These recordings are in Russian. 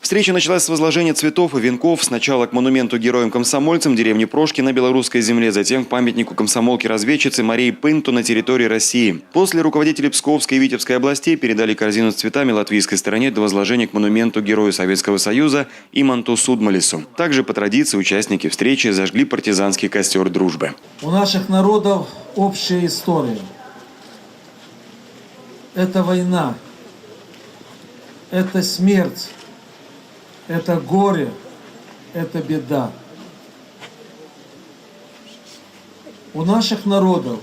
Встреча началась с возложения цветов и венков. Сначала к монументу героям-комсомольцам деревни Прошки на белорусской земле, затем к памятнику комсомолки-разведчицы Марии Пынту на территории России. После руководители Псковской и Витебской областей передали корзину с цветами латвийской стороне до возложения к монументу Герою Советского Союза Иманту Судмалису. Также по традиции участники встречи зажгли партизанский костер дружбы. У наших народов общая история. Это война, это смерть. Это горе, это беда. У наших народов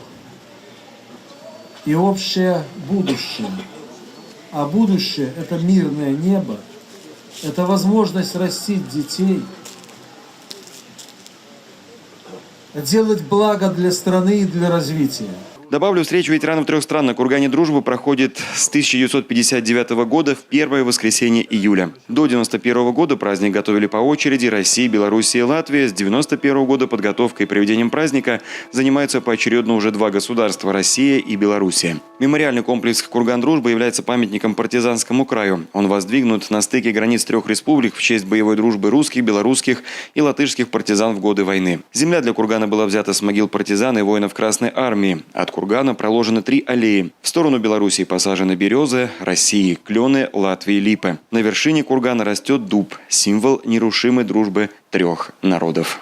и общее будущее. А будущее – это мирное небо, это возможность растить детей, делать благо для страны и для развития. Добавлю, встреча ветеранов 3 стран на кургане дружбы проходит с 1959 года в первое воскресенье июля. До 1991 года праздник готовили по очереди Россия, Белоруссия и Латвия. С 1991 года подготовкой и проведением праздника занимаются поочередно уже 2 государства – Россия и Белоруссия. Мемориальный комплекс «Курган дружбы» является памятником партизанскому краю. Он воздвигнут на стыке границ 3 республик в честь боевой дружбы русских, белорусских и латышских партизан в годы войны. Земля для кургана была взята с могил партизан и воинов Красной Армии. От кургана проложены 3 аллеи. В сторону Белоруссии посажены березы, России – клены, Латвии – липы. На вершине кургана растет дуб – символ нерушимой дружбы 3 народов.